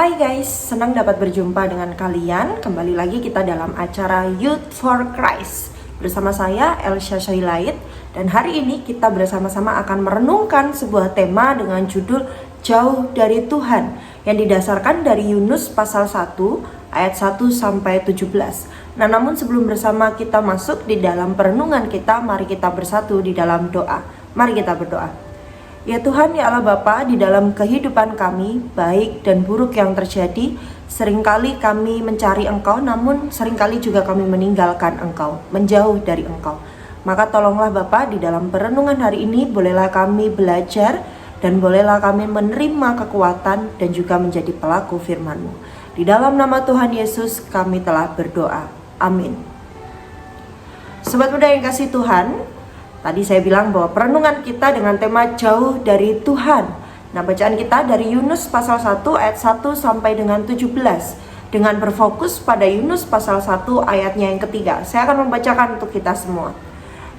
Hai guys, senang dapat berjumpa dengan kalian. Kembali lagi kita dalam acara Youth for Christ bersama saya Elsha Shailait. Dan hari ini kita bersama-sama akan merenungkan sebuah tema dengan judul Jauh dari Tuhan, yang didasarkan dari Yunus pasal 1 ayat 1 sampai 17. Nah, namun sebelum bersama kita masuk di dalam perenungan kita, mari kita bersatu di dalam doa. Mari kita berdoa. Ya Tuhan, ya Allah Bapa, di dalam kehidupan kami, baik dan buruk yang terjadi, seringkali kami mencari Engkau, namun seringkali juga kami meninggalkan Engkau, menjauh dari Engkau. Maka tolonglah Bapa, di dalam perenungan hari ini, bolehlah kami belajar, dan bolehlah kami menerima kekuatan, dan juga menjadi pelaku firman-Mu. Di dalam nama Tuhan Yesus, kami telah berdoa. Amin. Sobat muda yang kasih Tuhan, tadi saya bilang bahwa perenungan kita dengan tema jauh dari Tuhan. Nah, bacaan kita dari Yunus pasal 1 ayat 1 sampai dengan 17. Dengan berfokus pada Yunus pasal 1 ayatnya yang ketiga. Saya akan membacakan untuk kita semua.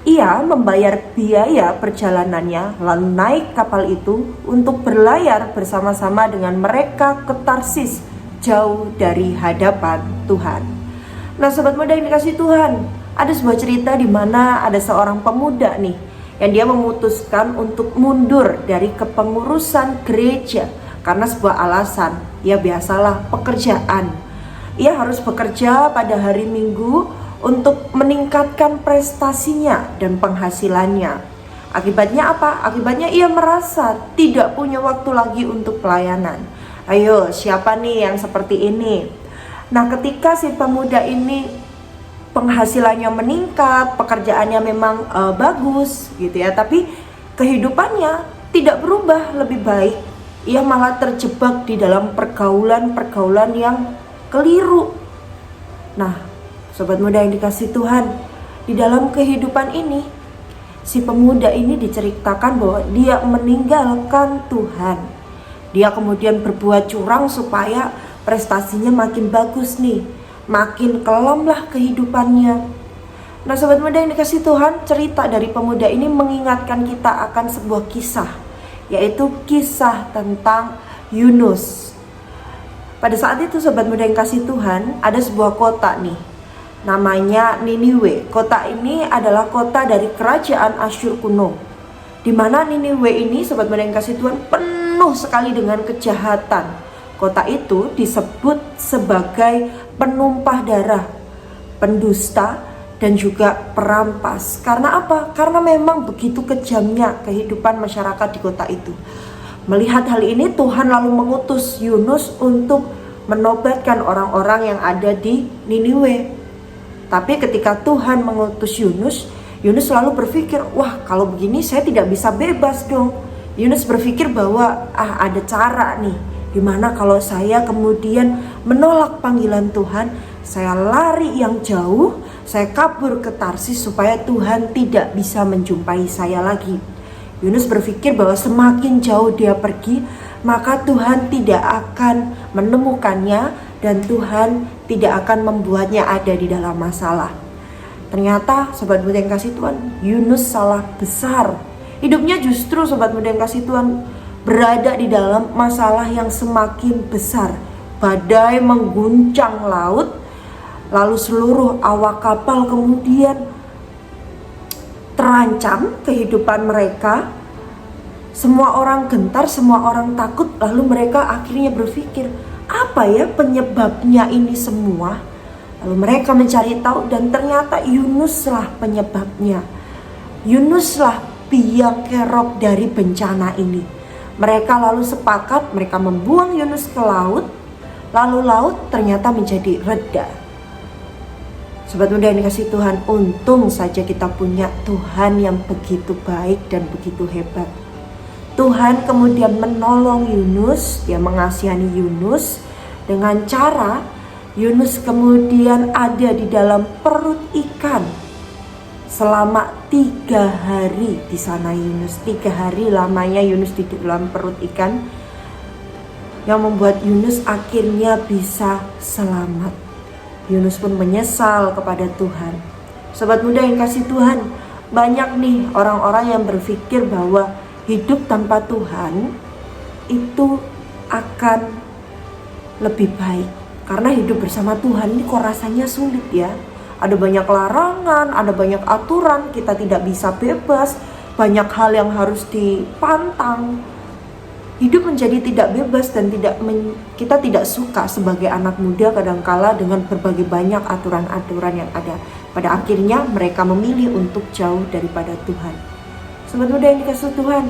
Ia membayar biaya perjalanannya, lalu naik kapal itu untuk berlayar bersama-sama dengan mereka ke Tarsis, jauh dari hadapan Tuhan. Nah, sobat muda yang dikasih Tuhan, ada sebuah cerita di mana ada seorang pemuda nih yang dia memutuskan untuk mundur dari kepengurusan gereja karena sebuah alasan. Ya biasalah, pekerjaan. Ia harus bekerja pada hari Minggu untuk meningkatkan prestasinya dan penghasilannya. Akibatnya apa? Akibatnya ia merasa tidak punya waktu lagi untuk pelayanan. Ayo, siapa nih yang seperti ini? Nah, ketika si pemuda ini penghasilannya meningkat, pekerjaannya memang bagus gitu ya, tapi kehidupannya tidak berubah lebih baik. Ia malah terjebak di dalam pergaulan yang keliru. Nah, sobat muda yang dikasih Tuhan, di dalam kehidupan ini si pemuda ini diceritakan bahwa dia meninggalkan Tuhan. Dia kemudian berbuat curang supaya prestasinya makin bagus nih, makin kelamlah kehidupannya. Nah, sobat muda yang dikasih Tuhan, cerita dari pemuda ini mengingatkan kita akan sebuah kisah, yaitu kisah tentang Yunus. Pada saat itu sobat muda yang kasih Tuhan, ada sebuah kota nih, namanya Niniwe. Kota ini adalah kota dari kerajaan Asyur kuno, di mana Niniwe ini sobat muda yang kasih Tuhan penuh sekali dengan kejahatan. Kota itu disebut sebagai penumpah darah, pendusta, dan juga perampas. Karena apa? Karena memang begitu kejamnya kehidupan masyarakat di kota itu. Melihat hal ini, Tuhan lalu mengutus Yunus untuk menobatkan orang-orang yang ada di Niniwe. Tapi ketika Tuhan mengutus Yunus, Yunus selalu berpikir, wah kalau begini saya tidak bisa bebas dong. Yunus berpikir bahwa ada cara nih, dimana kalau saya kemudian menolak panggilan Tuhan, saya lari yang jauh, saya kabur ke Tarsis supaya Tuhan tidak bisa menjumpai saya lagi. Yunus berpikir bahwa semakin jauh dia pergi, maka Tuhan tidak akan menemukannya dan Tuhan tidak akan membuatnya ada di dalam masalah. Ternyata sobat muda yang kasih Tuhan, Yunus salah besar. Hidupnya justru sobat muda yang kasih Tuhan berada di dalam masalah yang semakin besar. Badai mengguncang laut, lalu seluruh awak kapal kemudian terancam kehidupan mereka. Semua orang gentar, semua orang takut, lalu mereka akhirnya berpikir, apa ya penyebabnya ini semua? Lalu mereka mencari tahu dan ternyata Yunuslah penyebabnya. Yunuslah biang kerok dari bencana ini. Mereka lalu sepakat, mereka membuang Yunus ke laut, lalu laut ternyata menjadi reda. Sobat muda yang dikasih Tuhan, untung saja kita punya Tuhan yang begitu baik dan begitu hebat. Tuhan kemudian menolong Yunus, dia mengasihani Yunus dengan cara Yunus kemudian ada di dalam perut ikan selama 3 hari di sana. Yunus 3 hari lamanya Yunus di dalam perut ikan, yang membuat Yunus akhirnya bisa selamat. Yunus pun menyesal kepada Tuhan. Sobat muda yang kasih Tuhan, banyak nih orang-orang yang berpikir bahwa hidup tanpa Tuhan itu akan lebih baik. Karena hidup bersama Tuhan ini kok rasanya sulit ya. Ada banyak larangan, ada banyak aturan, kita tidak bisa bebas, banyak hal yang harus dipantang. Hidup menjadi tidak bebas dan kita tidak suka sebagai anak muda kadangkala dengan berbagai banyak aturan-aturan yang ada. Pada akhirnya mereka memilih untuk jauh daripada Tuhan. Sobat muda yang dikasihi Tuhan,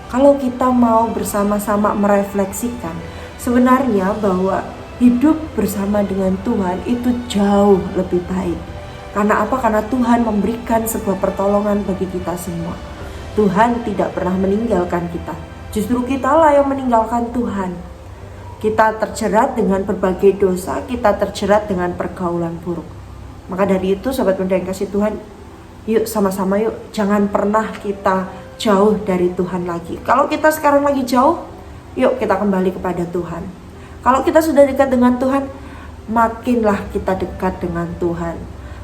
kalau kita mau bersama-sama merefleksikan sebenarnya bahwa hidup bersama dengan Tuhan itu jauh lebih baik. Karena apa? Karena Tuhan memberikan sebuah pertolongan bagi kita semua. Tuhan tidak pernah meninggalkan kita. Justru kitalah yang meninggalkan Tuhan. Kita terjerat dengan berbagai dosa, kita terjerat dengan pergaulan buruk. Maka dari itu sobat muda yang kasih Tuhan, yuk sama-sama yuk, jangan pernah kita jauh dari Tuhan lagi. Kalau kita sekarang lagi jauh, yuk kita kembali kepada Tuhan. Kalau kita sudah dekat dengan Tuhan, makinlah kita dekat dengan Tuhan.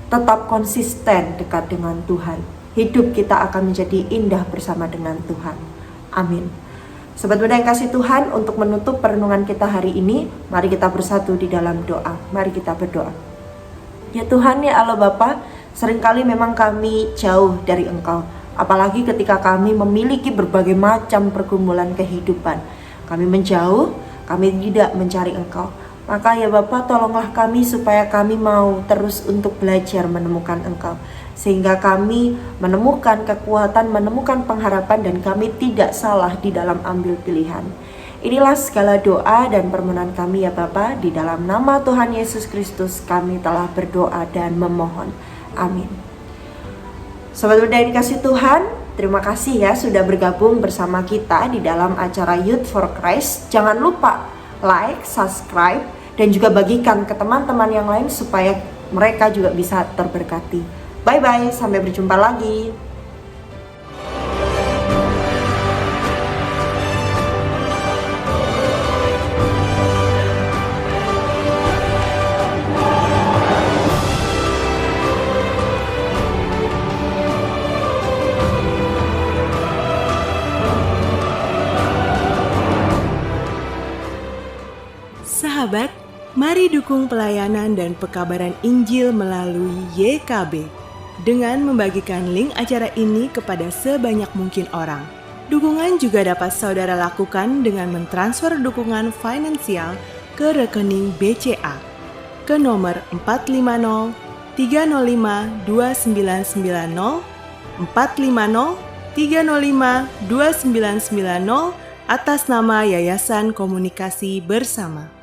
Tetap konsisten dekat dengan Tuhan. Hidup kita akan menjadi indah bersama dengan Tuhan. Amin. Sobat muda yang kasih Tuhan, untuk menutup perenungan kita hari ini, mari kita bersatu di dalam doa. Mari kita berdoa. Ya Tuhan, ya Allah Bapa, seringkali memang kami jauh dari Engkau. Apalagi ketika kami memiliki berbagai macam pergumulan kehidupan. Kami menjauh, kami tidak mencari Engkau. Maka ya Bapa, tolonglah kami supaya kami mau terus untuk belajar menemukan Engkau. Sehingga kami menemukan kekuatan, menemukan pengharapan, dan kami tidak salah di dalam ambil pilihan. Inilah segala doa dan permohonan kami ya Bapa, di dalam nama Tuhan Yesus Kristus kami telah berdoa dan memohon. Amin. Sobat muda yang dikasih Tuhan, terima kasih ya sudah bergabung bersama kita di dalam acara Youth for Christ. Jangan lupa like, subscribe, dan juga bagikan ke teman-teman yang lain supaya mereka juga bisa terberkati. Bye-bye, sampai berjumpa lagi. Sahabat, mari dukung pelayanan dan pekabaran Injil melalui YKB dengan membagikan link acara ini kepada sebanyak mungkin orang. Dukungan juga dapat saudara lakukan dengan mentransfer dukungan finansial ke rekening BCA ke nomor 450 305 2990 450 305 2990 atas nama Yayasan Komunikasi Bersama.